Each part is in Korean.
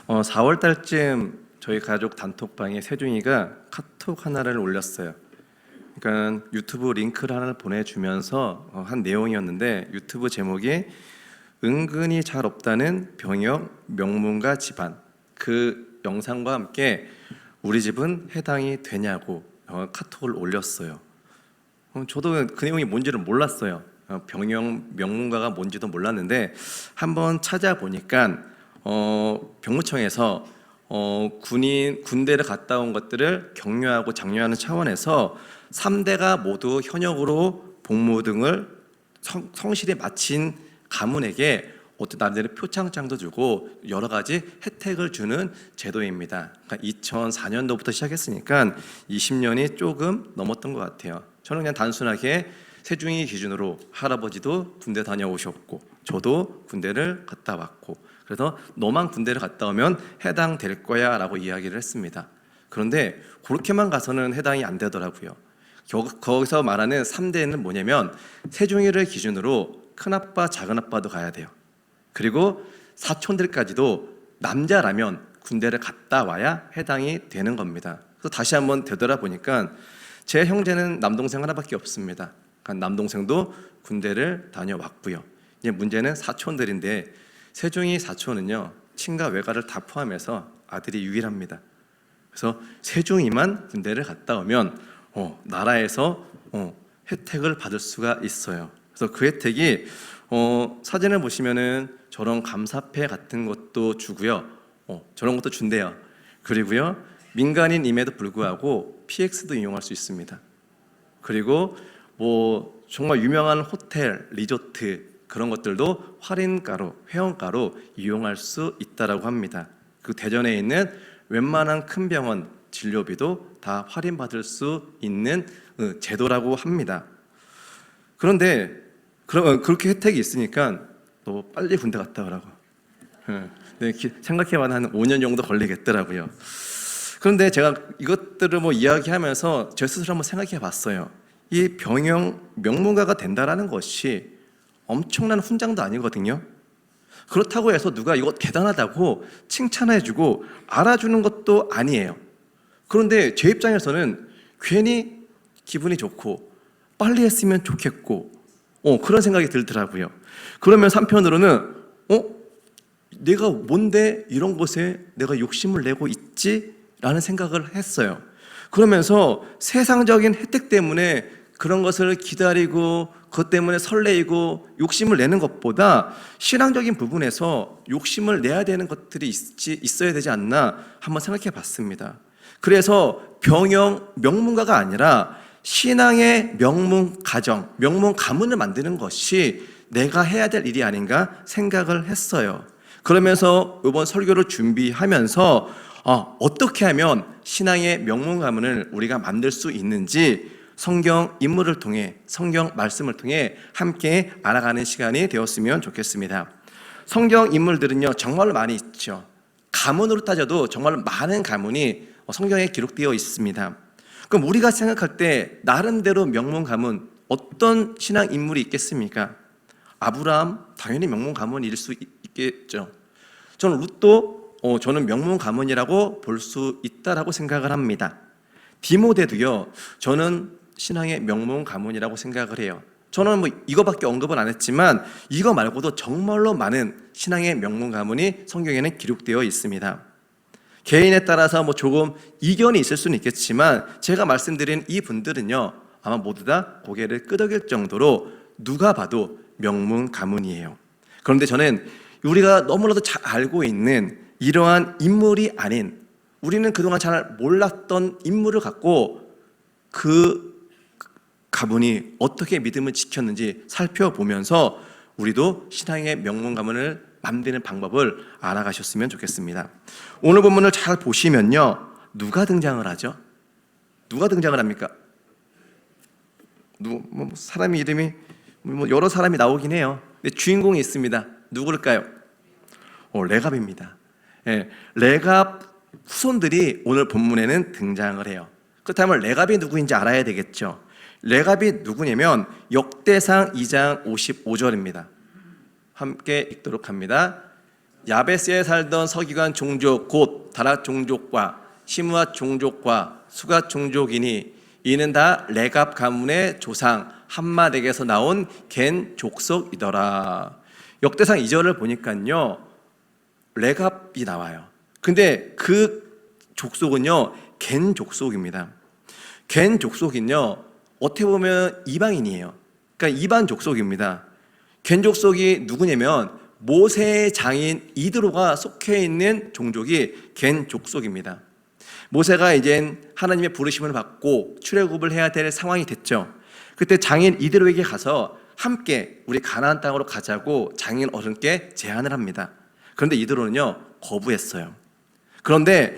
4월 달쯤 저희 가족 단톡방에 세중이가 카톡 하나를 올렸어요. 그러니까 유튜브 링크를 하나를 보내주면서 한 내용이었는데, 유튜브 제목이 은근히 잘 없다는 병역 명문가 집안, 그 영상과 함께 우리 집은 해당이 되냐고 카톡을 올렸어요. 저도 그 내용이 뭔지를 몰랐어요. 병역 명문가가 뭔지도 몰랐는데 한번 찾아보니까 병무청에서 군대를 갔다 온 것들을 격려하고 장려하는 차원에서 3대가 모두 현역으로 복무 등을 성실히 마친 가문에게 어떤 나름대로 표창장도 주고 여러 가지 혜택을 주는 제도입니다. 그러니까 2004년도부터 시작했으니까 20년이 조금 넘었던 것 같아요. 저는 그냥 단순하게 세중이 기준으로 할아버지도 군대 다녀오셨고 저도 군대를 갔다 왔고, 그래서 너만 군대를 갔다 오면 해당될 거야 라고 이야기를 했습니다. 그런데 그렇게만 가서는 해당이 안 되더라고요. 거기서 말하는 3대는 뭐냐면 세중이를 기준으로 큰아빠 작은아빠도 가야 돼요. 그리고 사촌들까지도 남자라면 군대를 갔다 와야 해당이 되는 겁니다. 그래서 다시 한번 되돌아보니까 제 형제는 남동생 하나밖에 없습니다. 그러니까 남동생도 군대를 다녀왔고요. 이제 문제는 사촌들인데 세중이 사촌은요, 친가 외가를 다 포함해서 아들이 유일합니다. 그래서 세중이만 군대를 갔다 오면 나라에서 혜택을 받을 수가 있어요. 그래서 그 혜택이 사진을 보시면은 저런 감사패 같은 것도 주고요. 저런 것도 준대요. 그리고요, 민간인임에도 불구하고 PX도 이용할 수 있습니다. 그리고 뭐 정말 유명한 호텔, 리조트 그런 것들도 할인가로, 회원가로 이용할 수 있다라고 합니다. 그 대전에 있는 웬만한 큰 병원 진료비도 다 할인받을 수 있는 제도라고 합니다. 그런데 그렇게 혜택이 있으니까 너 빨리 군대 갔다 오라고. 생각해봐도 한 5년 정도 걸리겠더라고요. 그런데 제가 이것들을 이야기하면서 제 스스로 한번 생각해 봤어요. 이 병역 명문가가 된다라는 것이 엄청난 훈장도 아니거든요. 그렇다고 해서 누가 이거 대단하다고 칭찬해주고 알아주는 것도 아니에요. 그런데 제 입장에서는 괜히 기분이 좋고 빨리 했으면 좋겠고 그런 생각이 들더라고요. 그러면서 한편으로는 내가 뭔데 이런 것에 내가 욕심을 내고 있지? 라는 생각을 했어요. 그러면서 세상적인 혜택 때문에 그런 것을 기다리고 그것 때문에 설레이고 욕심을 내는 것보다 신앙적인 부분에서 욕심을 내야 되는 것들이 있어야 되지 않나 한번 생각해 봤습니다. 그래서 병역 명문가가 아니라 신앙의 명문 가정, 명문 가문을 만드는 것이 내가 해야 될 일이 아닌가 생각을 했어요. 그러면서 이번 설교를 준비하면서 어떻게 하면 신앙의 명문 가문을 우리가 만들 수 있는지 성경 인물을 통해, 성경 말씀을 통해 함께 알아가는 시간이 되었으면 좋겠습니다. 성경 인물들은요, 정말로 많이 있죠. 가문으로 따져도 정말 많은 가문이 성경에 기록되어 있습니다. 그럼 우리가 생각할 때 나름대로 명문 가문, 어떤 신앙 인물이 있겠습니까? 아브라함, 당연히 명문 가문일 수 있겠죠. 저는 룻도 저는 명문 가문이라고 볼 수 있다라고 생각을 합니다. 디모데도요, 저는 신앙의 명문 가문이라고 생각을 해요. 저는 이거밖에 언급은 안 했지만 이거 말고도 정말로 많은 신앙의 명문 가문이 성경에는 기록되어 있습니다. 개인에 따라서 조금 이견이 있을 수는 있겠지만 제가 말씀드린 이 분들은요, 아마 모두 다 고개를 끄덕일 정도로 누가 봐도 명문 가문이에요. 그런데 저는 우리가 너무나도 잘 알고 있는 이러한 인물이 아닌, 우리는 그동안 잘 몰랐던 인물을 갖고 그 가문이 어떻게 믿음을 지켰는지 살펴보면서 우리도 신앙의 명문 가문을 만드는 방법을 알아가셨으면 좋겠습니다. 오늘 본문을 잘 보시면요, 누가 등장을 하죠? 누가 등장을 합니까? 사람의 이름이 여러 사람이 나오긴 해요. 근데 주인공이 있습니다. 누구일까요? 레갑입니다. 레갑 후손들이 오늘 본문에는 등장을 해요. 그렇다면 레갑이 누구인지 알아야 되겠죠. 레갑이 누구냐면 역대상 2장 55절입니다. 함께 읽도록 합니다. 야베스에 살던 서기관 종족 곧 다락 종족과 시므앗 종족과 수갓 종족이니 이는 다 레갑 가문의 조상 함맛에게서 나온 겐 족속이더라. 역대상 2절을 보니까요 레갑이 나와요. 근데 그 족속은요 겐 족속입니다. 겐 족속은요 어떻게 보면 이방인이에요. 그러니까 이방 족속입니다. 겐 족속이 누구냐면 모세의 장인 이드로가 속해 있는 종족이 겐 족속입니다. 모세가 이제 하나님의 부르심을 받고 출애굽을 해야 될 상황이 됐죠. 그때 장인 이드로에게 가서 함께 우리 가나안 땅으로 가자고 장인 어른께 제안을 합니다. 그런데 이드로는요 거부했어요. 그런데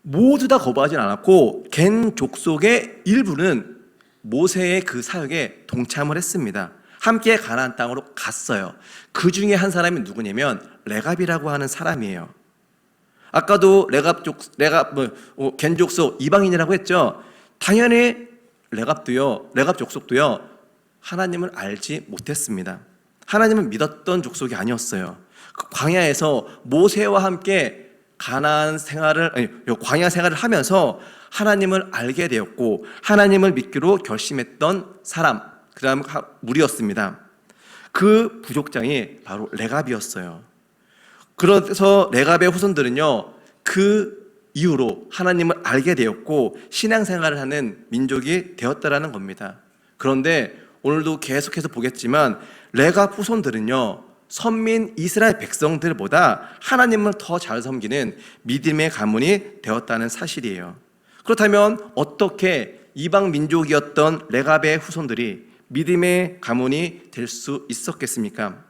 모두 다 거부하진 않았고 겐 족속의 일부는 모세의 그 사역에 동참을 했습니다. 함께 가나안 땅으로 갔어요. 그 중에 한 사람이 누구냐면 레갑이라고 하는 사람이에요. 아까도 겐 족속 이방인이라고 했죠. 당연히 레갑 족속도요 하나님을 알지 못했습니다. 하나님을 믿었던 족속이 아니었어요. 그 광야에서 모세와 함께 광야 생활을 하면서 하나님을 알게 되었고 하나님을 믿기로 결심했던 사람, 그 다음 무리였습니다. 그 부족장이 바로 레갑이었어요. 그래서 레갑의 후손들은요 그 이후로 하나님을 알게 되었고 신앙생활을 하는 민족이 되었다라는 겁니다. 그런데 오늘도 계속해서 보겠지만 레갑 후손들은요 선민 이스라엘 백성들보다 하나님을 더 잘 섬기는 믿음의 가문이 되었다는 사실이에요. 그렇다면 어떻게 이방 민족이었던 레갑의 후손들이 믿음의 가문이 될 수 있었겠습니까?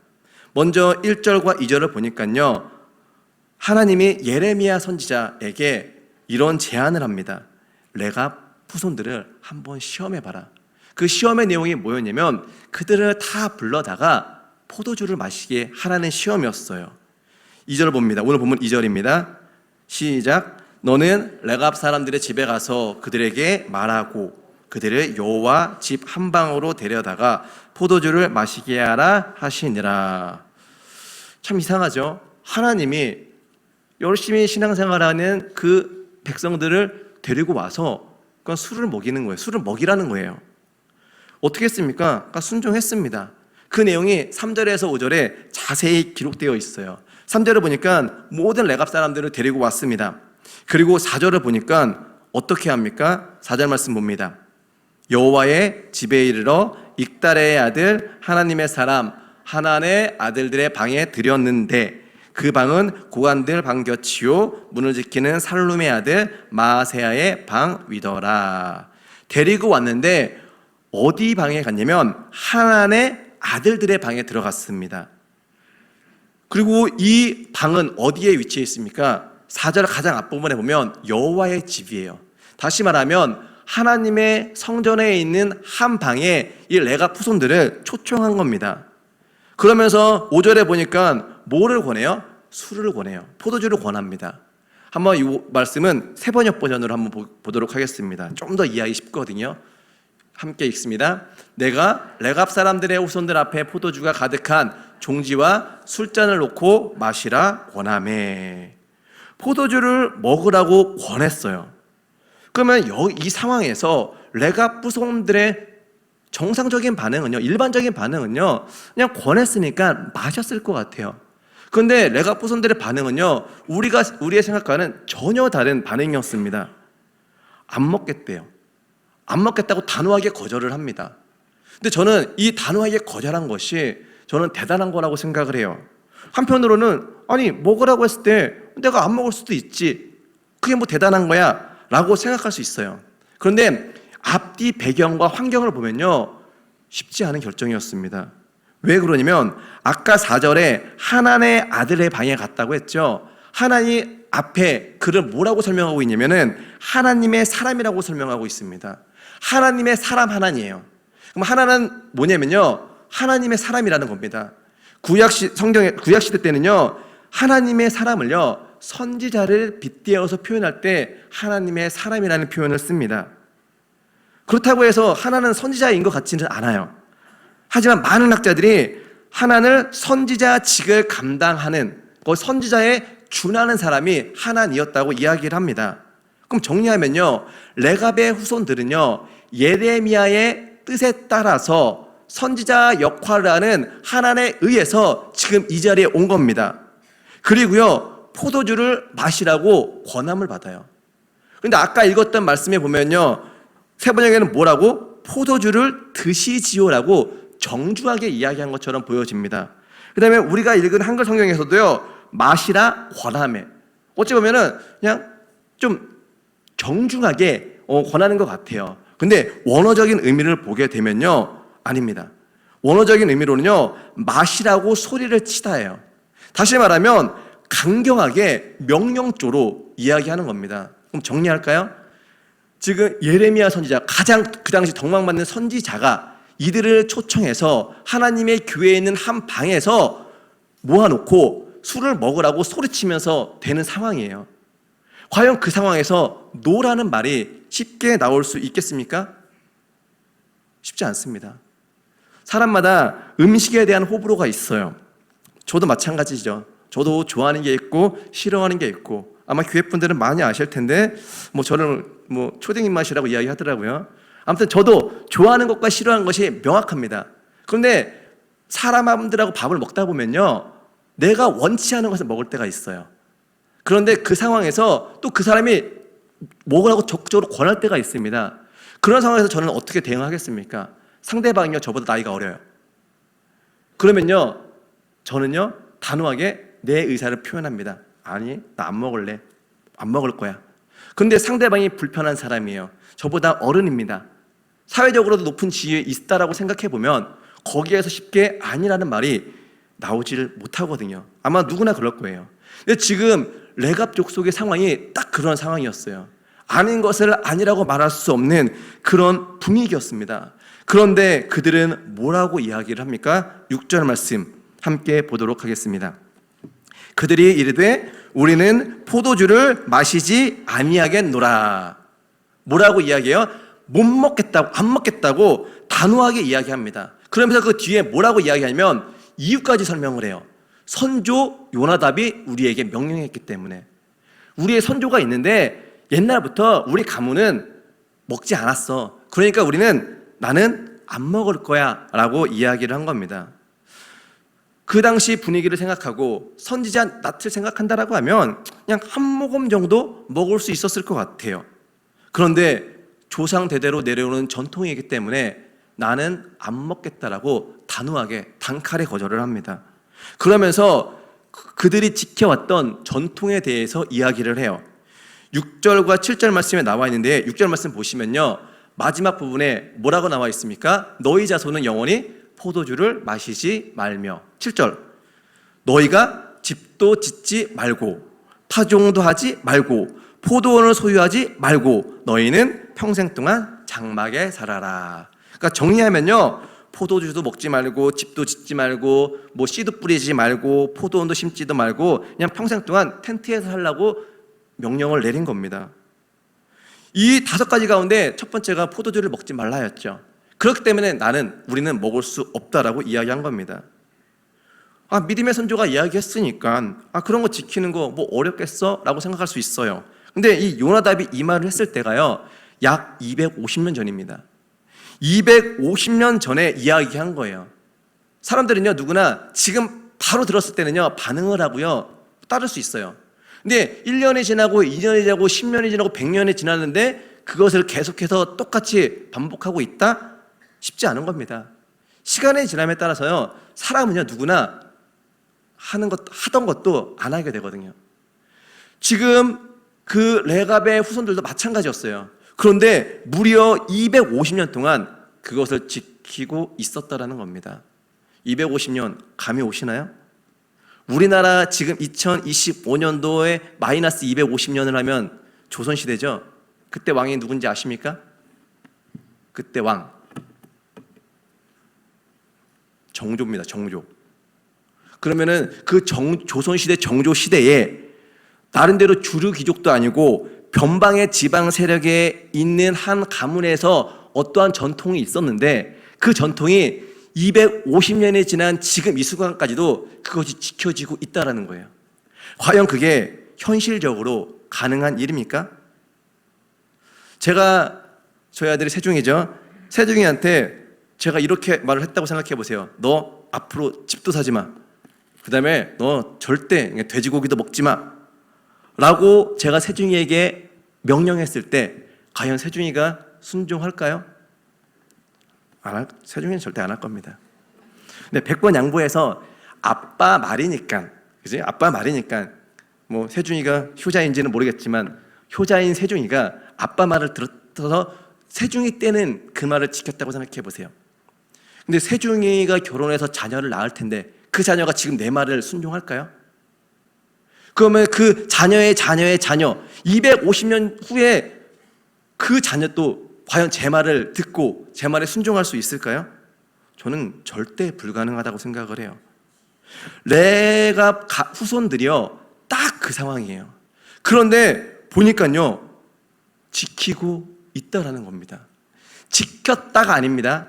먼저 1절과 2절을 보니까요 하나님이 예레미야 선지자에게 이런 제안을 합니다. 레갑 후손들을 한번 시험해봐라. 그 시험의 내용이 뭐였냐면 그들을 다 불러다가 포도주를 마시게 하라는 시험이었어요. 2절을 봅니다. 오늘 본문 2절입니다. 시작. 너는 레갑 사람들의 집에 가서 그들에게 말하고 그들을 여호와 집 한방으로 데려다가 포도주를 마시게 하라 하시니라. 참 이상하죠. 하나님이 열심히 신앙생활하는 그 백성들을 데리고 와서 그건 술을 먹이는 거예요. 술을 먹이라는 거예요. 어떻게 했습니까? 그러니까 순종했습니다. 그 내용이 3절에서 5절에 자세히 기록되어 있어요. 3절을 보니까 모든 레갑 사람들을 데리고 왔습니다. 그리고 4절을 보니까 어떻게 합니까? 4절 말씀 봅니다. 여호와의 집에 이르러 익달의 아들 하나님의 사람 하난의 아들들의 방에 들였는데 그 방은 고관들 방 곁이요 문을 지키는 살룸의 아들 마세야의 방 위더라. 데리고 왔는데 어디 방에 갔냐면 하난의 아들들의 방에 들어갔습니다. 그리고 이 방은 어디에 위치해 있습니까? 4절 가장 앞부분에 보면 여호와의 집이에요. 다시 말하면 하나님의 성전에 있는 한 방에 이 레갑 후손들을 초청한 겁니다. 그러면서 5절에 보니까 뭐를 권해요? 술을 권해요. 포도주를 권합니다. 한번 이 말씀은 세번역 버전으로 한번 보도록 하겠습니다. 좀 더 이해하기 쉽거든요. 함께 읽습니다. 내가 레갑 사람들의 후손들 앞에 포도주가 가득한 종지와 술잔을 놓고 마시라 권하매. 포도주를 먹으라고 권했어요. 그러면 이 상황에서 레갑 후손들의 정상적인 반응은요, 일반적인 반응은요, 그냥 권했으니까 마셨을 것 같아요. 그런데 레갑 후손들의 반응은요, 우리의 생각과는 전혀 다른 반응이었습니다. 안 먹겠대요. 안 먹겠다고 단호하게 거절을 합니다. 근데 저는 이 단호하게 거절한 것이 저는 대단한 거라고 생각을 해요. 한편으로는 아니 먹으라고 했을 때 내가 안 먹을 수도 있지, 그게 뭐 대단한 거야 라고 생각할 수 있어요. 그런데 앞뒤 배경과 환경을 보면요 쉽지 않은 결정이었습니다. 왜 그러냐면 아까 4절에 하난의 아들의 방에 갔다고 했죠. 하나님 앞에 그를 뭐라고 설명하고 있냐면은 하나님의 사람이라고 설명하고 있습니다. 하나님의 사람 하나니에요. 그럼 하나는 뭐냐면요 하나님의 사람이라는 겁니다. 구약 시대 때는요 하나님의 사람을요 선지자를 빗대어서 표현할 때 하나님의 사람이라는 표현을 씁니다. 그렇다고 해서 하나는 선지자인 것 같지는 않아요. 하지만 많은 학자들이 하나는 선지자직을 감당하는 그 선지자에 준하는 사람이 하나니었다고 이야기를 합니다. 그럼 정리하면요, 레갑의 후손들은요, 예레미야의 뜻에 따라서 선지자 역할을 하는 하나님에 의해서 지금 이 자리에 온 겁니다. 그리고요, 포도주를 마시라고 권함을 받아요. 그런데 아까 읽었던 말씀에 보면요, 세 번역에는 뭐라고? 포도주를 드시지요라고 정중하게 이야기한 것처럼 보여집니다. 그 다음에 우리가 읽은 한글 성경에서도요, 마시라 권함에, 어찌 보면은 그냥 좀 정중하게 권하는 것 같아요. 근데 원어적인 의미를 보게 되면요, 아닙니다. 원어적인 의미로는요, 마시라고 소리를 치다예요. 다시 말하면 강경하게 명령조로 이야기하는 겁니다. 그럼 정리할까요? 지금 예레미야 선지자, 가장 그 당시 덕망받는 선지자가 이들을 초청해서 하나님의 교회에 있는 한 방에서 모아놓고 술을 먹으라고 소리치면서 되는 상황이에요. 과연 그 상황에서 노라는 말이 쉽게 나올 수 있겠습니까? 쉽지 않습니다. 사람마다 음식에 대한 호불호가 있어요. 저도 마찬가지죠. 저도 좋아하는 게 있고 싫어하는 게 있고, 아마 교회 분들은 많이 아실 텐데 저를 초딩 입맛이라고 이야기하더라고요. 아무튼 저도 좋아하는 것과 싫어하는 것이 명확합니다. 그런데 사람들하고 밥을 먹다 보면요, 내가 원치 않은 것을 먹을 때가 있어요. 그런데 그 상황에서 또 그 사람이 먹으라고 적극적으로 권할 때가 있습니다. 그런 상황에서 저는 어떻게 대응하겠습니까? 상대방이요, 저보다 나이가 어려요. 그러면요, 저는요, 단호하게 내 의사를 표현합니다. 아니, 나 안 먹을래. 안 먹을 거야. 근데 상대방이 불편한 사람이에요. 저보다 어른입니다. 사회적으로도 높은 지위에 있다라고 생각해 보면 거기에서 쉽게 아니라는 말이 나오지를 못하거든요. 아마 누구나 그럴 거예요. 근데 지금 레갑 족속의 상황이 딱 그런 상황이었어요. 아닌 것을 아니라고 말할 수 없는 그런 분위기였습니다. 그런데 그들은 뭐라고 이야기를 합니까? 6절 말씀 함께 보도록 하겠습니다. 그들이 이르되 우리는 포도주를 마시지 아니하겠노라. 뭐라고 이야기해요? 못 먹겠다고, 안 먹겠다고 단호하게 이야기합니다. 그러면서 그 뒤에 뭐라고 이야기하냐면 이유까지 설명을 해요. 선조 요나답이 우리에게 명령했기 때문에. 우리의 선조가 있는데 옛날부터 우리 가문은 먹지 않았어. 그러니까 나는 안 먹을 거야 라고 이야기를 한 겁니다. 그 당시 분위기를 생각하고 선지자 낯을 생각한다라고 하면 그냥 한 모금 정도 먹을 수 있었을 것 같아요. 그런데 조상 대대로 내려오는 전통이기 때문에 나는 안 먹겠다라고 단호하게 단칼에 거절을 합니다. 그러면서 그들이 지켜왔던 전통에 대해서 이야기를 해요. 6절과 7절 말씀에 나와 있는데 6절 말씀 보시면요, 마지막 부분에 뭐라고 나와 있습니까? 너희 자손은 영원히 포도주를 마시지 말며. 7절, 너희가 집도 짓지 말고 파종도 하지 말고 포도원을 소유하지 말고 너희는 평생 동안 장막에 살아라. 그러니까 정리하면요, 포도주도 먹지 말고 집도 짓지 말고 씨도 뿌리지 말고 포도원도 심지도 말고 그냥 평생 동안 텐트에서 살라고 명령을 내린 겁니다. 이 5가지 가운데 첫 번째가 포도주를 먹지 말라였죠. 그렇기 때문에 우리는 먹을 수 없다라고 이야기한 겁니다. 믿음의 선조가 이야기했으니까 그런 거 지키는 거 어렵겠어? 라고 생각할 수 있어요. 근데 이 요나답이 이 말을 했을 때가요, 약 250년 전입니다. 250년 전에 이야기한 거예요. 사람들은요, 누구나 지금 바로 들었을 때는요, 반응을 하고요, 따를 수 있어요. 근데 1년이 지나고 2년이 지나고 10년이 지나고 100년이 지났는데 그것을 계속해서 똑같이 반복하고 있다? 쉽지 않은 겁니다. 시간의 지남에 따라서요, 사람은요, 누구나 하던 것도 안 하게 되거든요. 지금 그 레갑의 후손들도 마찬가지였어요. 그런데 무려 250년 동안 그것을 지키고 있었다라는 겁니다. 250년 감이 오시나요? 우리나라 지금 2025년도에 마이너스 250년을 하면 조선시대죠. 그때 왕이 누군지 아십니까? 그때 왕 정조입니다. 정조. 그러면은 그 조선시대 정조시대에 나름대로 주류 귀족도 아니고 변방의 지방 세력에 있는 한 가문에서 어떠한 전통이 있었는데 그 전통이 250년이 지난 지금 이 순간까지도 그것이 지켜지고 있다는 거예요. 과연 그게 현실적으로 가능한 일입니까? 제가 저희 아들이 세중이죠. 세중이한테 제가 이렇게 말을 했다고 생각해 보세요. 너 앞으로 집도 사지 마. 그 다음에 너 절대 돼지고기도 먹지 마. 라고 제가 세중이에게 명령했을 때 과연 세중이가 순종할까요? 세중이는 절대 안 할 겁니다. 근데 100번 양보해서 아빠 말이니까, 그지? 아빠 말이니까 뭐 세중이가 효자인지는 모르겠지만 효자인 세중이가 아빠 말을 들어서 세중이 때는 그 말을 지켰다고 생각해 보세요. 근데 세중이가 결혼해서 자녀를 낳을 텐데 그 자녀가 지금 내 말을 순종할까요? 그러면 그 자녀의 자녀의 자녀 250년 후에 그 자녀도 과연 제 말을 듣고 제 말에 순종할 수 있을까요? 저는 절대 불가능하다고 생각을 해요. 레갑 후손들이요 딱 그 상황이에요. 그런데 보니까요 지키고 있다라는 겁니다. 지켰다가 아닙니다.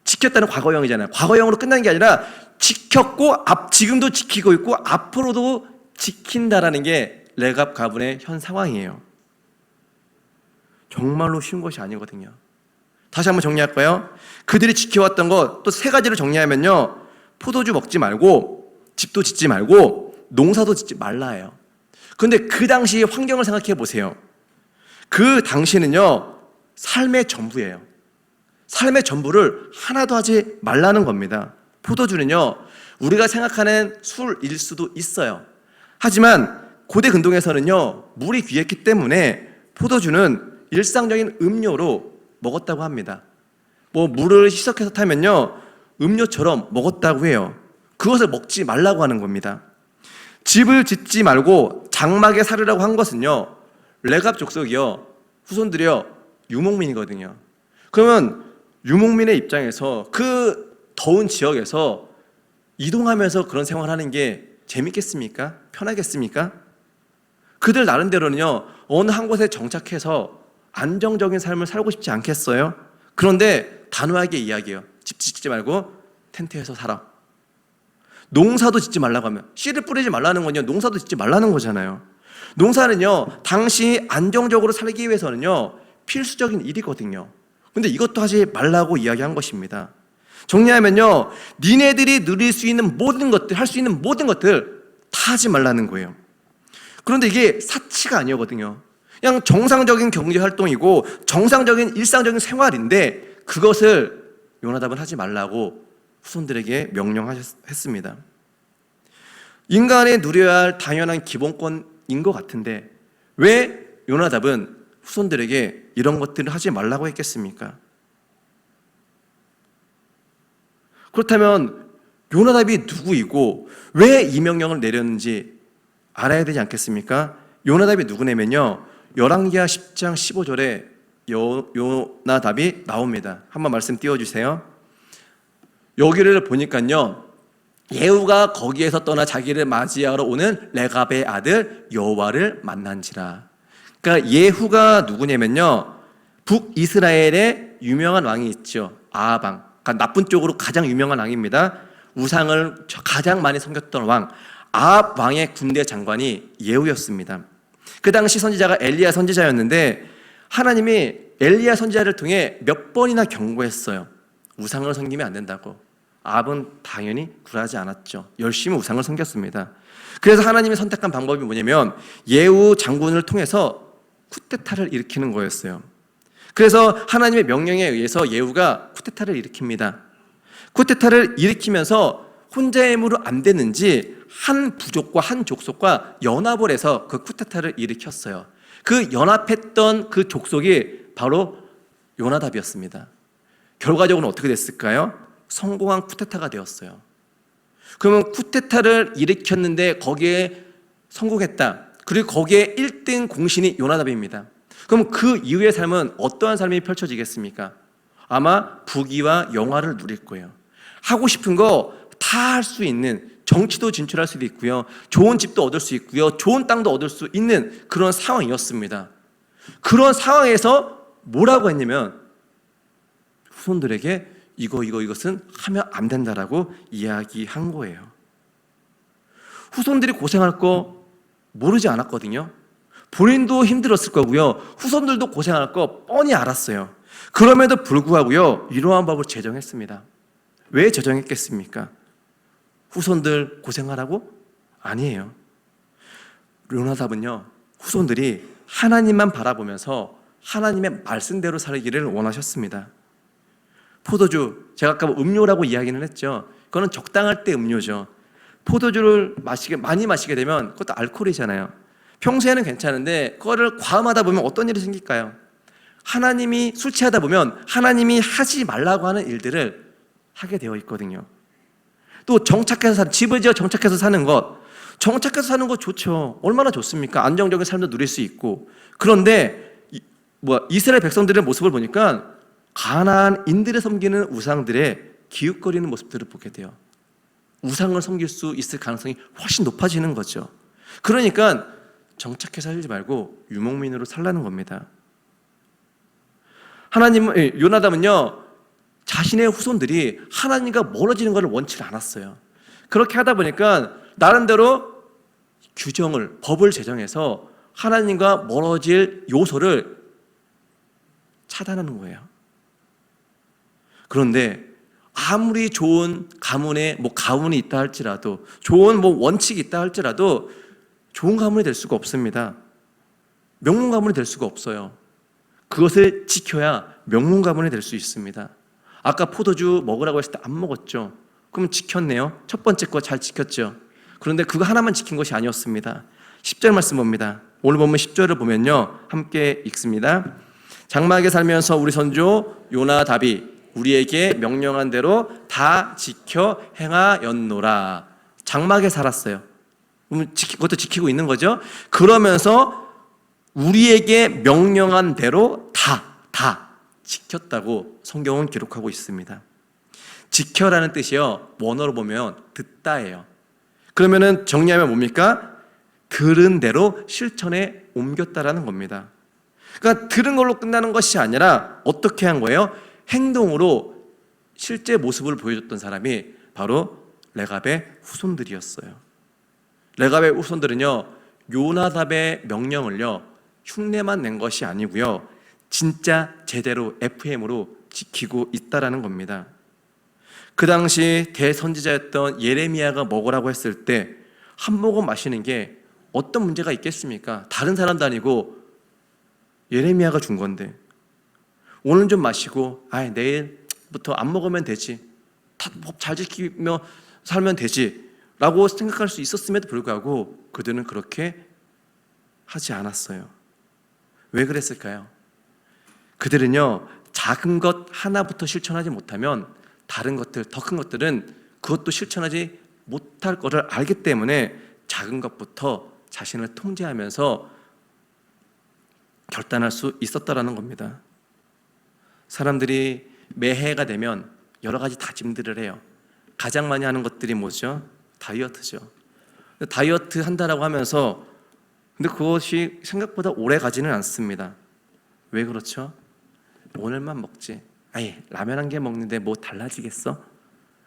지켰다는 과거형이잖아요. 과거형으로 끝나는 게 아니라 지켰고 지금도 지키고 있고 앞으로도 지킨다라는 게 레갑 가문의 현 상황이에요. 정말로 쉬운 것이 아니거든요. 다시 한번 정리할까요? 그들이 지켜왔던 것 또 세 가지를 정리하면요, 포도주 먹지 말고 집도 짓지 말고 농사도 짓지 말라예요. 그런데 그 당시 환경을 생각해 보세요. 그 당시는요 삶의 전부예요. 삶의 전부를 하나도 하지 말라는 겁니다. 포도주는요 우리가 생각하는 술일 수도 있어요. 하지만 고대 근동에서는요 물이 귀했기 때문에 포도주는 일상적인 음료로 먹었다고 합니다. 뭐 물을 희석해서 타면요 음료처럼 먹었다고 해요. 그것을 먹지 말라고 하는 겁니다. 집을 짓지 말고 장막에 살으라고 한 것은요 레갑 족속이요 후손들이요 유목민이거든요. 그러면 유목민의 입장에서 그 더운 지역에서 이동하면서 그런 생활하는 게 재밌겠습니까? 편하겠습니까? 그들 나름대로는요 어느 한 곳에 정착해서 안정적인 삶을 살고 싶지 않겠어요? 그런데 단호하게 이야기해요. 집 짓지 말고 텐트에서 살아. 농사도 짓지 말라고 하면 씨를 뿌리지 말라는 건요 농사도 짓지 말라는 거잖아요. 농사는요 당시 안정적으로 살기 위해서는요 필수적인 일이거든요. 근데 이것도 하지 말라고 이야기한 것입니다. 정리하면요 니네들이 누릴 수 있는 모든 것들, 할 수 있는 모든 것들 다 하지 말라는 거예요. 그런데 이게 사치가 아니거든요. 그냥 정상적인 경제활동이고 정상적인 일상적인 생활인데 그것을 요나답은 하지 말라고 후손들에게 명령했습니다. 인간이 누려야 할 당연한 기본권인 것 같은데 왜 요나답은 후손들에게 이런 것들을 하지 말라고 했겠습니까? 그렇다면 요나답이 누구이고 왜 이 명령을 내렸는지 알아야 되지 않겠습니까? 요나답이 누구냐면요 열왕기하 10장 15절에 요나답이 나옵니다. 한번 말씀 띄워주세요. 여기를 보니까요 예후가 거기에서 떠나 자기를 맞이하러 오는 레갑의 아들 여호와를 만난지라. 그러니까 예후가 누구냐면요 북이스라엘의 유명한 왕이 있죠. 아합 왕. 그러니까 나쁜 쪽으로 가장 유명한 왕입니다. 우상을 가장 많이 섬겼던 왕 아합 왕의 군대 장관이 예후였습니다. 그 당시 선지자가 엘리야 선지자였는데 하나님이 엘리야 선지자를 통해 몇 번이나 경고했어요. 우상을 섬기면 안 된다고. 아합은 당연히 굴하지 않았죠. 열심히 우상을 섬겼습니다. 그래서 하나님이 선택한 방법이 뭐냐면 예후 장군을 통해서 쿠데타를 일으키는 거였어요. 그래서 하나님의 명령에 의해서 예후가 쿠데타를 일으킵니다. 쿠데타를 일으키면서 혼자의 힘으로 안 되는지 한 부족과 한 족속과 연합을 해서 그 쿠데타를 일으켰어요. 그 연합했던 그 족속이 바로 요나답이었습니다. 결과적으로 어떻게 됐을까요? 성공한 쿠데타가 되었어요. 그러면 쿠데타를 일으켰는데 거기에 성공했다. 그리고 거기에 1등 공신이 요나답입니다. 그럼 그 이후의 삶은 어떠한 삶이 펼쳐지겠습니까? 아마 부귀와 영화를 누릴 거예요. 하고 싶은 거 다 할 수 있는, 정치도 진출할 수도 있고요, 좋은 집도 얻을 수 있고요, 좋은 땅도 얻을 수 있는 그런 상황이었습니다. 그런 상황에서 뭐라고 했냐면 후손들에게 이것은 하면 안 된다라고 이야기한 거예요. 후손들이 고생할 거 모르지 않았거든요. 본인도 힘들었을 거고요. 후손들도 고생할 거 뻔히 알았어요. 그럼에도 불구하고요, 이러한 법을 제정했습니다. 왜 제정했겠습니까? 후손들 고생하라고? 아니에요. 요나답은요, 후손들이 하나님만 바라보면서 하나님의 말씀대로 살기를 원하셨습니다. 포도주, 제가 아까 음료라고 이야기는 했죠. 그거는 적당할 때 음료죠. 포도주를 많이 마시게 되면 그것도 알코올이잖아요. 평소에는 괜찮은데 그거를 과음하다 보면 어떤 일이 생길까요? 하나님이 술 취하다 보면 하나님이 하지 말라고 하는 일들을 하게 되어 있거든요. 또 집을 지어 정착해서 사는 것, 정착해서 사는 거 좋죠. 얼마나 좋습니까? 안정적인 삶도 누릴 수 있고. 그런데 이스라엘 백성들의 모습을 보니까 가나안인들을 섬기는 우상들의 기웃거리는 모습들을 보게 돼요. 우상을 섬길 수 있을 가능성이 훨씬 높아지는 거죠. 그러니까 정착해서 살지 말고 유목민으로 살라는 겁니다. 요나답은요, 자신의 후손들이 하나님과 멀어지는 것을 원치 않았어요. 그렇게 하다 보니까 나름대로 법을 제정해서 하나님과 멀어질 요소를 차단하는 거예요. 그런데 아무리 좋은 가문에 가문이 있다 할지라도, 좋은 원칙이 있다 할지라도 좋은 가문이 될 수가 없습니다. 명문 가문이 될 수가 없어요. 그것을 지켜야 명문 가문이 될 수 있습니다. 아까 포도주 먹으라고 했을 때 안 먹었죠. 그럼 지켰네요. 첫 번째 거 잘 지켰죠. 그런데 그거 하나만 지킨 것이 아니었습니다. 10절 말씀 봅니다. 오늘 보면 10절을 보면요, 함께 읽습니다. 장막에 살면서 우리 선조 요나답이 우리에게 명령한 대로 다 지켜 행하였노라. 장막에 살았어요. 그것도 지키고 있는 거죠. 그러면서 우리에게 명령한 대로 다 지켰다고 성경은 기록하고 있습니다. 지켜라는 뜻이요, 원어로 보면 듣다예요. 그러면은 정리하면 뭡니까? 들은 대로 실천에 옮겼다라는 겁니다. 그러니까 들은 걸로 끝나는 것이 아니라 어떻게 한 거예요? 행동으로 실제 모습을 보여줬던 사람이 바로 레갑의 후손들이었어요. 레갑의 후손들은요, 요나답의 명령을요, 흉내만 낸 것이 아니고요, 진짜 제대로 FM으로 지키고 있다라는 겁니다. 그 당시 대선지자였던 예레미야가 먹으라고 했을 때 한 모금 마시는 게 어떤 문제가 있겠습니까? 다른 사람도 아니고 예레미야가 준 건데, 오늘 좀 마시고 내일부터 안 먹으면 되지, 다 법 잘 지키며 살면 되지 라고 생각할 수 있었음에도 불구하고 그들은 그렇게 하지 않았어요. 왜 그랬을까요? 그들은요, 작은 것 하나부터 실천하지 못하면 다른 것들, 더 큰 것들은 그것도 실천하지 못할 것을 알기 때문에 작은 것부터 자신을 통제하면서 결단할 수 있었다라는 겁니다. 사람들이 매해가 되면 여러 가지 다짐들을 해요. 가장 많이 하는 것들이 뭐죠? 다이어트죠. 다이어트 한다라고 하면서 근데 그것이 생각보다 오래 가지는 않습니다. 왜 그렇죠? 오늘만 먹지. 라면 한 개 먹는데 뭐 달라지겠어?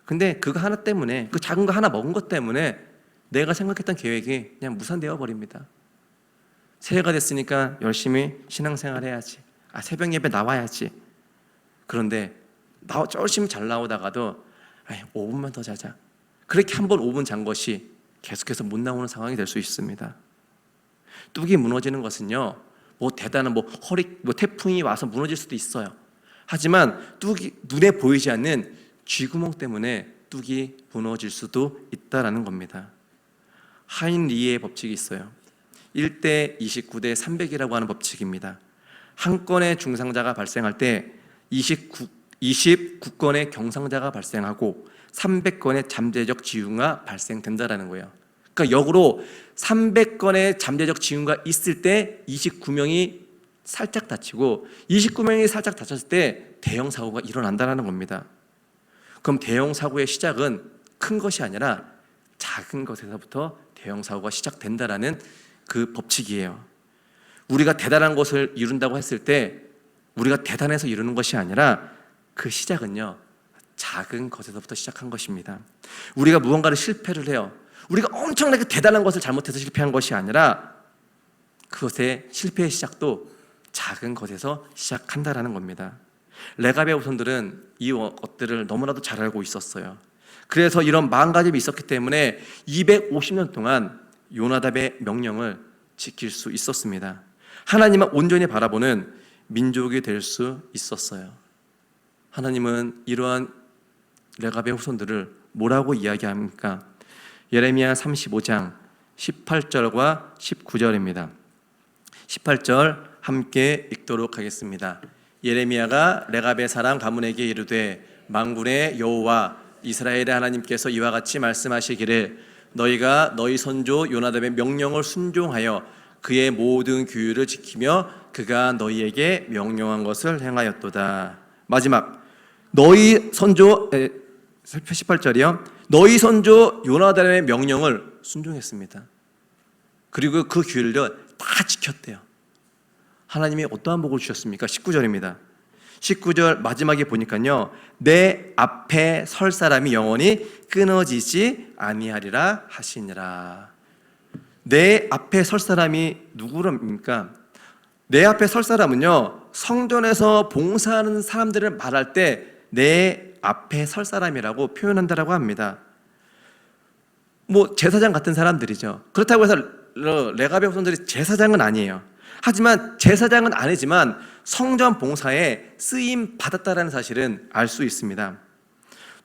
근데 그거 하나 때문에, 그 작은 거 하나 먹은 것 때문에 내가 생각했던 계획이 그냥 무산되어 버립니다. 새해가 됐으니까 열심히 신앙생활 해야지. 새벽 예배 나와야지. 그런데 열심히 잘 나오다가도 5분만 더 자자. 그렇게 한 번 5분 잔 것이 계속해서 못 나오는 상황이 될 수 있습니다. 뚝이 무너지는 것은요, 대단한 태풍이 와서 무너질 수도 있어요. 하지만 뚝이 눈에 보이지 않는 쥐구멍 때문에 뚝이 무너질 수도 있다라는 겁니다. 하인리의 법칙이 있어요. 1대 29대 300이라고 하는 법칙입니다. 한 건의 중상자가 발생할 때 29건의 경상자가 발생하고 300건의 잠재적 징후가 발생된다라는 거예요. 그러니까 역으로 300건의 잠재적 징후가 있을 때 29명이 살짝 다치고 29명이 살짝 다쳤을 때 대형 사고가 일어난다는 겁니다. 그럼 대형 사고의 시작은 큰 것이 아니라 작은 것에서부터 대형 사고가 시작된다라는 그 법칙이에요. 우리가 대단한 것을 이룬다고 했을 때 우리가 대단해서 이루는 것이 아니라 그 시작은요, 작은 것에서부터 시작한 것입니다. 우리가 무언가를 실패를 해요. 우리가 엄청나게 대단한 것을 잘못해서 실패한 것이 아니라 그것의 실패의 시작도 작은 것에서 시작한다라는 겁니다. 레갑의 후손들은 이 것들을 너무나도 잘 알고 있었어요. 그래서 이런 마음가짐이 있었기 때문에 250년 동안 요나답의 명령을 지킬 수 있었습니다. 하나님을 온전히 바라보는 민족이 될 수 있었어요. 하나님은 이러한 레갑의 후손들을 뭐라고 이야기합니까? 예레미야 35장 18절과 19절입니다. 18절 함께 읽도록 하겠습니다. 예레미야가 레갑의 사람 가문에게 이르되 만군의 여호와 이스라엘의 하나님께서 이와 같이 말씀하시기를 너희가 너희 선조 요나답의 명령을 순종하여 그의 모든 규율을 지키며 그가 너희에게 명령한 것을 행하였도다. 마지막 너희 선조 18절이요. 너희 선조 요나답의 명령을 순종했습니다. 그리고 그 규율을 다 지켰대요. 하나님이 어떠한 복을 주셨습니까? 19절입니다. 19절 마지막에 보니까요. 내 앞에 설 사람이 영원히 끊어지지 아니하리라 하시니라. 내 앞에 설 사람이 누구랍니까? 내 앞에 설 사람은요, 성전에서 봉사하는 사람들을 말할 때 내 앞에 설 사람이라고 표현한다라고 합니다. 제사장 같은 사람들이죠. 그렇다고 해서 레갑의 후손들이 제사장은 아니에요. 하지만 제사장은 아니지만 성전 봉사에 쓰임 받았다라는 사실은 알 수 있습니다.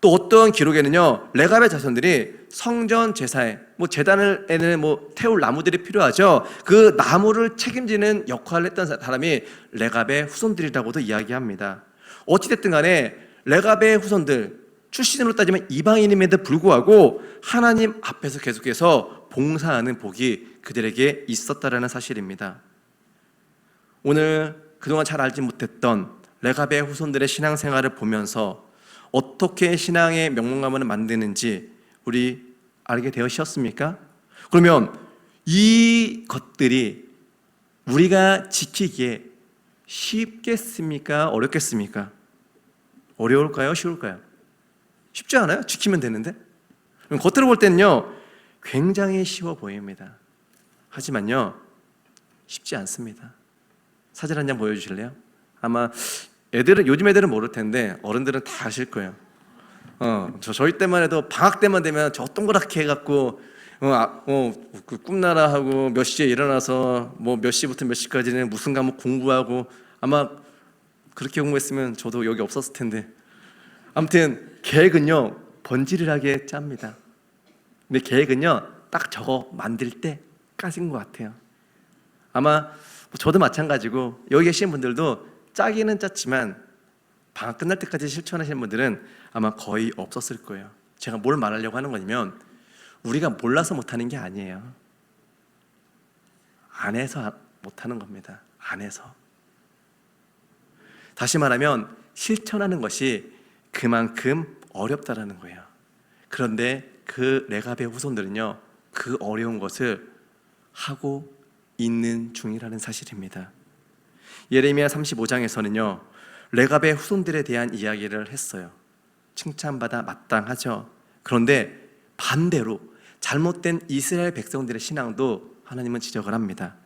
또 어떤 기록에는요, 레갑의 자손들이 성전 제사에 제단에는 태울 나무들이 필요하죠. 그 나무를 책임지는 역할을 했던 사람이 레갑의 후손들이라고도 이야기합니다. 어찌됐든 간에 레갑의 후손들, 출신으로 따지면 이방인임에도 불구하고 하나님 앞에서 계속해서 봉사하는 복이 그들에게 있었다라는 사실입니다. 오늘 그동안 잘 알지 못했던 레갑의 후손들의 신앙생활을 보면서 어떻게 신앙의 명문가문을 만드는지 우리 알게 되셨습니까? 그러면 이 것들이 우리가 지키기에 쉽겠습니까? 어렵겠습니까? 어려울까요? 쉬울까요? 쉽지 않아요? 지키면 되는데? 겉으로 볼 때는요, 굉장히 쉬워 보입니다. 하지만요, 쉽지 않습니다. 사진 한 장 보여주실래요? 아마 요즘 애들은 모를 텐데 어른들은 다 아실 거예요. 저희 때만 해도 방학 때만 되면 저 동그랗게 해갖고 그 꿈나라 하고 몇 시에 일어나서 몇 시부터 몇 시까지는 무슨 과목 공부하고, 아마 그렇게 공부했으면 저도 여기 없었을 텐데, 아무튼 계획은요 번지르르하게 짭니다. 근데 계획은요 딱 저거 만들 때까지인 것 같아요. 아마 저도 마찬가지고 여기 계신 분들도 짜기는 짰지만 방학 끝날 때까지 실천하시는 분들은 아마 거의 없었을 거예요. 제가 뭘 말하려고 하는 거냐면, 우리가 몰라서 못하는 게 아니에요. 안 해서 못하는 겁니다. 안 해서. 다시 말하면 실천하는 것이 그만큼 어렵다라는 거예요. 그런데 그 레갑의 후손들은요, 그 어려운 것을 하고 있는 중이라는 사실입니다. 예레미야 35장에서는요 레갑의 후손들에 대한 이야기를 했어요. 칭찬받아 마땅하죠. 그런데 반대로 잘못된 이스라엘 백성들의 신앙도 하나님은 지적을 합니다.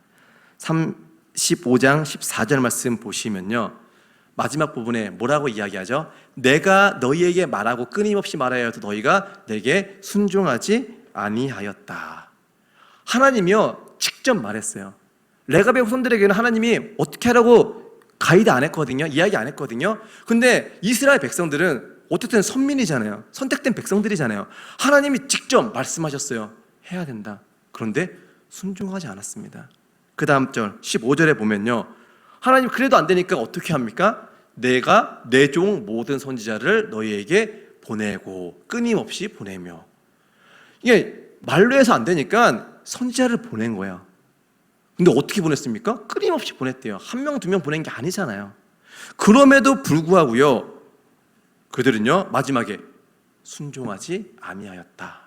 35장 14절 말씀 보시면요, 마지막 부분에 뭐라고 이야기하죠? 내가 너희에게 말하고 끊임없이 말하여 해도 너희가 내게 순종하지 아니하였다. 하나님이요 직접 말했어요. 레갑의 후손들에게는 하나님이 어떻게 하라고 가이드 안 했거든요. 이야기 안 했거든요. 근데 이스라엘 백성들은 어쨌든 선민이잖아요. 선택된 백성들이잖아요. 하나님이 직접 말씀하셨어요. 해야 된다. 그런데 순종하지 않았습니다. 그 다음 절 15절에 보면요, 하나님 그래도 안 되니까 어떻게 합니까? 내가 내 종 모든 선지자를 너희에게 보내고 끊임없이 보내며. 이게 말로 해서 안 되니까 선지자를 보낸 거예요. 근데 어떻게 보냈습니까? 끊임없이 보냈대요. 한 명, 두 명 보낸 게 아니잖아요. 그럼에도 불구하고요, 그들은요 마지막에 순종하지 아니하였다.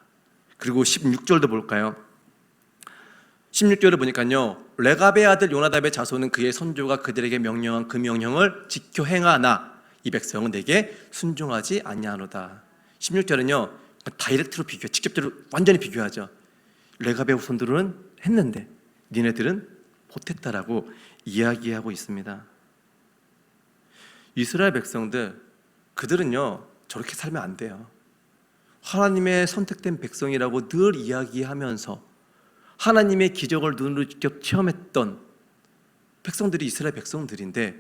그리고 16절도 볼까요? 16절을 보니까요, 레갑의 아들 요나답의 자손은 그의 선조가 그들에게 명령한 그 명령을 지켜 행하나 이 백성은 내게 순종하지 아니하노다. 16절은요 다이렉트로 비교해, 직접적으로 완전히 비교하죠. 레갑의 후손들은 했는데 니네들은 못했다라고 이야기하고 있습니다. 이스라엘 백성들, 그들은요 저렇게 살면 안 돼요. 하나님의 선택된 백성이라고 늘 이야기하면서 하나님의 기적을 눈으로 직접 체험했던 백성들이 이스라엘 백성들인데,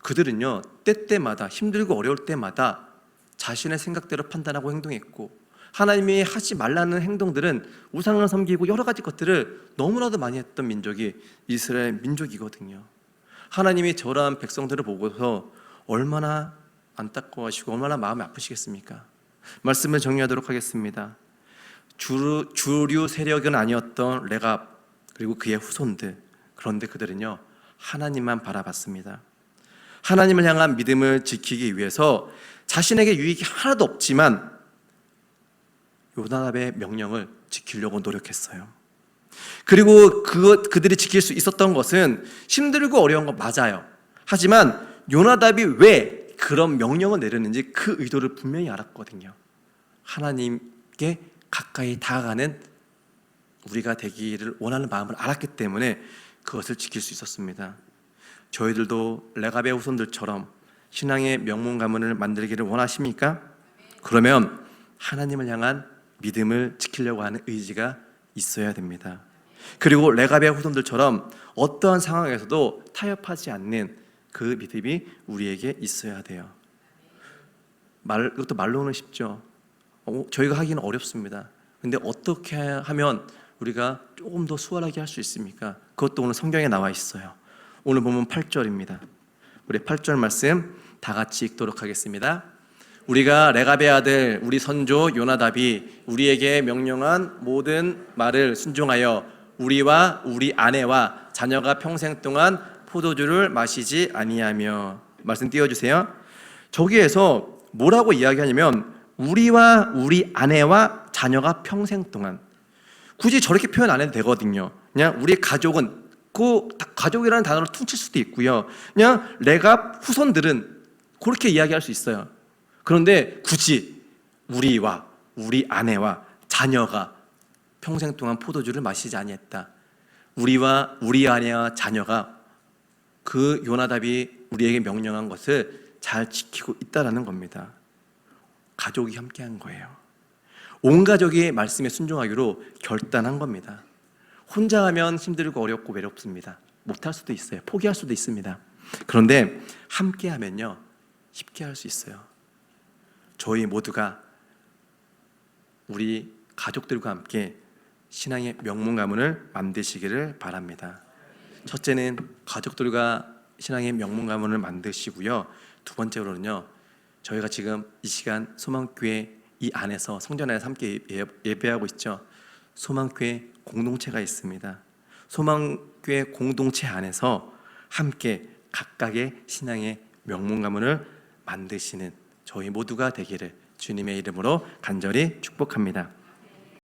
그들은요 때때마다 힘들고 어려울 때마다 자신의 생각대로 판단하고 행동했고, 하나님이 하지 말라는 행동들은 우상을 섬기고 여러 가지 것들을 너무나도 많이 했던 민족이 이스라엘 민족이거든요. 하나님이 저러한 백성들을 보고서 얼마나 안타까워하시고 얼마나 마음이 아프시겠습니까? 말씀을 정리하도록 하겠습니다. 주류 세력은 아니었던 레갑 그리고 그의 후손들, 그런데 그들은요 하나님만 바라봤습니다. 하나님을 향한 믿음을 지키기 위해서 자신에게 유익이 하나도 없지만 요나답의 명령을 지키려고 노력했어요. 그리고 그들이 지킬 수 있었던 것은 힘들고 어려운 거 맞아요. 하지만 요나답이 왜 그런 명령을 내렸는지 그 의도를 분명히 알았거든요. 하나님께 가까이 다가가는 우리가 되기를 원하는 마음을 알았기 때문에 그것을 지킬 수 있었습니다. 저희들도 레갑의 후손들처럼 신앙의 명문 가문을 만들기를 원하십니까? 그러면 하나님을 향한 믿음을 지키려고 하는 의지가 있어야 됩니다. 그리고 레갑의 후손들처럼 어떠한 상황에서도 타협하지 않는 그 믿음이 우리에게 있어야 돼요. 이것도 말로는 쉽죠. 저희가 하기는 어렵습니다. 근데 어떻게 하면 우리가 조금 더 수월하게 할 수 있습니까? 그것도 오늘 성경에 나와 있어요. 오늘 보면 8절입니다. 우리 8절 말씀 다 같이 읽도록 하겠습니다. 우리가 레갑의 아들 우리 선조 요나답이 우리에게 명령한 모든 말을 순종하여 우리와 우리 아내와 자녀가 평생 동안 포도주를 마시지 아니하며. 말씀 띄워주세요. 저기에서 뭐라고 이야기하냐면 우리와 우리 아내와 자녀가 평생 동안, 굳이 저렇게 표현 안 해도 되거든요. 그냥 우리 가족은, 그 가족이라는 단어를 퉁칠 수도 있고요. 그냥 레갑 후손들은 그렇게 이야기할 수 있어요. 그런데 굳이 우리와 우리 아내와 자녀가 평생 동안 포도주를 마시지 아니했다. 우리와 우리 아내와 자녀가 그 요나답이 우리에게 명령한 것을 잘 지키고 있다라는 겁니다. 가족이 함께한 거예요. 온 가족이 말씀에 순종하기로 결단한 겁니다. 혼자 하면 힘들고 어렵고 외롭습니다. 못할 수도 있어요. 포기할 수도 있습니다. 그런데 함께 하면요 쉽게 할 수 있어요. 저희 모두가 우리 가족들과 함께 신앙의 명문 가문을 만드시기를 바랍니다. 첫째는 가족들과 신앙의 명문 가문을 만드시고요. 두 번째로는요, 저희가 지금 이 시간 소망교회 이 안에서 성전 안에서 함께 예배하고 있죠. 소망교회 공동체가 있습니다. 소망교회 공동체 안에서 함께 각각의 신앙의 명문 가문을 만드시는 저희 모두가 되기를 주님의 이름으로 간절히 축복합니다.